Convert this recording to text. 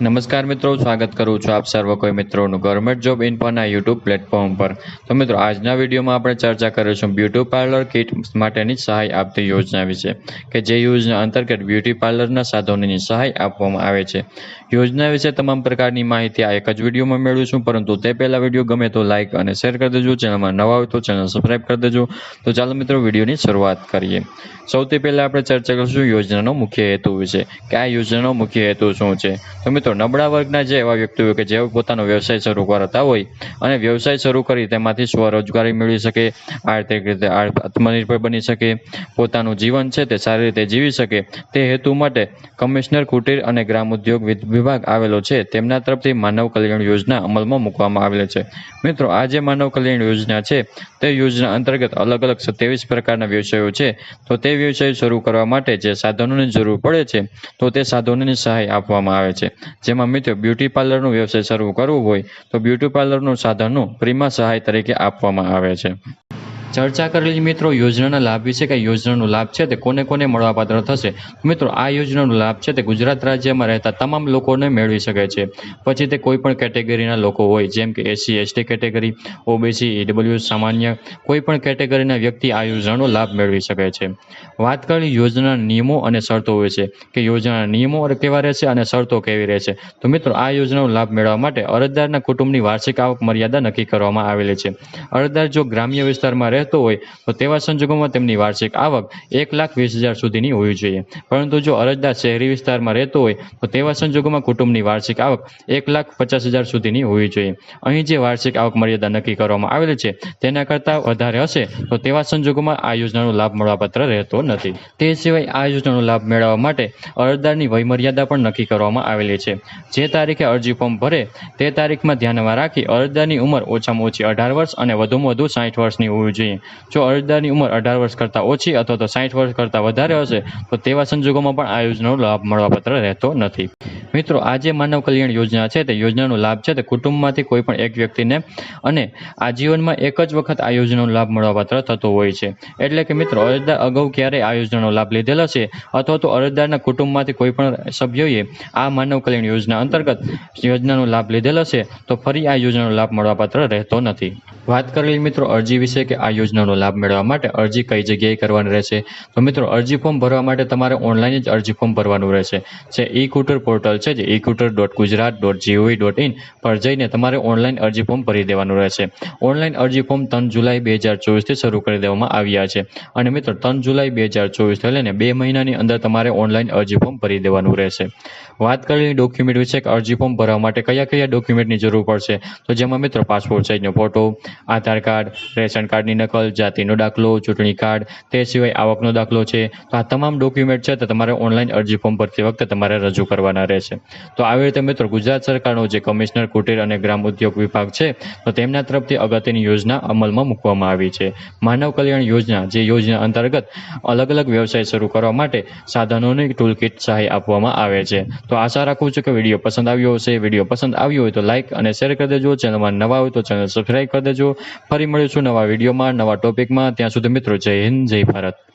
નમસ્કાર મિત્રો, સ્વાગત કરું છું આપ સર્વ કોઈ મિત્રોનું ગવર્મેન્ટ જોબ ઇન્ફોના યુટ્યુબ પ્લેટફોર્મ પર। તો મિત્રો, આજના વિડીયોમાં આપણે ચર્ચા કરીશું બ્યુટી પાર્લર કિટ માટેની સહાય આપતી યોજના વિશે, કે જે યોજના અંતર્ગત બ્યુટી પાર્લરના સાધનોની સહાય આપવામાં આવે છે। યોજના વિશે તમામ પ્રકારની માહિતી આ એક જ વિડીયોમાં મેળવીશું, પરંતુ તે પહેલા વિડીયો ગમે તો લાઇક અને શેર કરી દેજો। ચેનલમાં નવા હોય તો ચેનલ સબસ્ક્રાઇબ કરી દેજો। તો ચાલો મિત્રો, વિડીયોની શરૂઆત કરીએ। સૌથી પહેલા આપણે ચર્ચા કરીશું યોજનાનો મુખ્ય હેતુ વિશે, કે આ યોજનાનો મુખ્ય હેતુ શું છે। તો મિત્રો, નબળા વર્ગના જે એવા વ્યક્તિઓ કે જેઓ પોતાનો વ્યવસાય શરૂ કરતા હોય અને વ્યવસાય શરૂ કરી તેમાંથી સ્વરોજગારી મેળવી શકે, આર્થિક રીતે આત્મનિર્ભર બની શકે, પોતાનું જીવન છે તે સારી રીતે જીવી શકે, તે હેતુ માટે કમિશનર કુટીર અને ગ્રામ ઉદ્યોગ વિભાગ આવેલો છે, તેમના તરફથી માનવ કલ્યાણ યોજના અમલમાં મૂકવામાં આવેલ છે। મિત્રો, આ જે માનવ કલ્યાણ યોજના છે તે યોજના અંતર્ગત અલગ અલગ 27 પ્રકારના વ્યવસાયો છે। તો તે વ્યવસાય શરૂ કરવા માટે જે સાધનોની જરૂર પડે છે, તો તે સાધનોની સહાય આપવામાં આવે છે। જેમાં મિત્રો, બ્યુટી પાર્લરનો વ્યવસાય શરૂ કરવો હોય તો બ્યુટી પાર્લરનું સાધનો ફ્રીમાં સહાય તરીકે આપવામાં આવે છે। ચર્ચા કરેલી મિત્રો યોજનાના લાભ વિશે, કે યોજનાનો લાભ છે તે કોને કોને મળવાપાત્ર થશે। મિત્રો, આ યોજનાનો લાભ છે તે ગુજરાત રાજ્યમાં રહેતા તમામ લોકોને મેળવી શકે છે। પછી તે કોઈ પણ કેટેગરીના લોકો હોય, જેમ કે SC ST category, OBC EWS સામાન્ય, કોઈ પણ કેટેગરીના વ્યક્તિ આ યોજનાનો લાભ મેળવી શકે છે। વાત કરી યોજનાના નિયમો અને શરતો વિશે, કે યોજનાના નિયમો કેવા રહેશે અને શરતો કેવી રહેશે। તો મિત્રો, આ યોજનાનો લાભ મેળવવા માટે અરજદારના કુટુંબની વાર્ષિક આવક મર્યાદા નક્કી કરવામાં આવેલી છે। અરજદાર જો ગ્રામ્ય વિસ્તારમાં રહેતો હોય તો તેવા સંજોગોમાં તેમની વાર્ષિક આવક 1,20,000 સુધીની હોવી જોઈએ, પરંતુ જો અરજદાર શહેરી વિસ્તારમાં રહેતો હોય તો તેવા સંજોગોમાં કુટુંબની વાર્ષિક આવક 1,50,000 સુધીની હોવી જોઈએ। અહીં જે વાર્ષિક આવક મર્યાદા નક્કી કરવામાં આવેલી છે તેના કરતાં વધારે હશે તો તેવા સંજોગોમાં આ યોજનાનો લાભ મળવાપાત્ર રહેતો નથી। તે સિવાય આ યોજનાનો લાભ મેળવવા માટે અરજદારની વયમર્યાદા પણ નક્કી કરવામાં આવેલી છે। જે તારીખે અરજી ફોર્મ ભરે તે તારીખમાં ધ્યાનમાં રાખી અરજદારની ઉંમર ઓછામાં ઓછી 18 વર્ષ અને વધુમાં વધુ 60 વર્ષની હોવી જોઈએ। જો અરજદારની ઉંમર 18 વર્ષ કરતાં ઓછી અથવા તો 60 વર્ષ કરતાં વધારે હશે તો તેવા સંજોગોમાં પણ આ યોજનાનો લાભ મળવાપાત્ર રહેતો નથી। મિત્રો, આ જે માનવ કલ્યાણ યોજના છે તે યોજનાનો લાભ છે તે કુટુંબમાંથી કોઈ પણ એક વ્યક્તિને અને આજીવનમાં એક જ વખત આ યોજનાનો લાભ મળવાપાત્ર થતો હોય છે। એટલે કે મિત્રો, અરજદાર અગાઉ ક્યારેય આ યોજનાનો લાભ લીધેલો છે અથવા તો અરજદારના કુટુંબમાંથી કોઈ પણ સભ્યોએ આ માનવ કલ્યાણ યોજના અંતર્ગત યોજનાનો લાભ લીધેલો છે તો ફરી આ યોજનાનો લાભ મળવાપાત્ર રહેતો નથી। વાત કરેલી મિત્રો અરજી વિશે, કે આ યોજનાનો લાભ મેળવવા માટે અરજી કઈ જગ્યાએ કરવાની રહેશે। તો મિત્રો, અરજી ફોર્મ ભરવા માટે તમારે ઓનલાઈન જ અરજી ફોર્મ ભરવાનું રહેશે। જે e-કુટર પોર્ટલ છે, જે ekutar.gujarat.gov.in પર જઈને તમારે ઓનલાઈન અરજી ફોર્મ ભરી દેવાનું રહેશે। ઓનલાઈન અરજી ફોર્મ 3 જુલાઈ 2024 થી શરૂ કરી દેવામાં આવ્યા છે, અને મિત્રો 3 જુલાઈ 2024 થી લઈને 2 મહિનાની અંદર તમારે ઓનલાઈન અરજી ફોર્મ ભરી દેવાનું રહેશે। વાત કરેલી ડોક્યુમેન્ટ વિશે, કે અરજી ફોર્મ ભરવા માટે કયા કયા ડોક્યુમેન્ટની જરૂર પડશે, તો જેમાં મિત્રો પાસપોર્ટ સાઇઝનો ફોટો, આધાર કાર્ડ, રેશન કાર્ડની નકલ, જાતિનો દાખલો, ચૂંટણી કાર્ડ, તે સિવાય આવકનો દાખલો છે। તો આ તમામ ડોક્યુમેન્ટ છે તે તમારે ઓનલાઈન અરજી ફોર્મ ભરતી વખતે તમારે રજૂ કરવાના રહેશે। તો આવી રીતે મિત્રો, ગુજરાત સરકારનો જે કમિશનર કુટીર અને ગ્રામ ઉદ્યોગ વિભાગ છે તો તેમના તરફથી અગત્યની યોજના અમલમાં મૂકવામાં આવી છે। માનવ કલ્યાણ યોજના, જે યોજના અંતર્ગત અલગ અલગ વ્યવસાય શરૂ કરવા માટે સાધનોની ટૂલ કિટ સહાય આપવામાં આવે છે। તો આશા રાખું છું કે વિડીયો પસંદ આવ્યો હશે। વિડીયો પસંદ આવ્યો હોય તો લાઇક અને શેર કરી દેજો। ચેનલમાં નવા હોય તો ચેનલ સબસ્ક્રાઇબ કરી દેજો। ફરી મળીશું નવા વિડીયોમાં, નવા ટોપિકમાં। ત્યાં સુધી મિત્રો, જય હિન્દ, જય ભારત।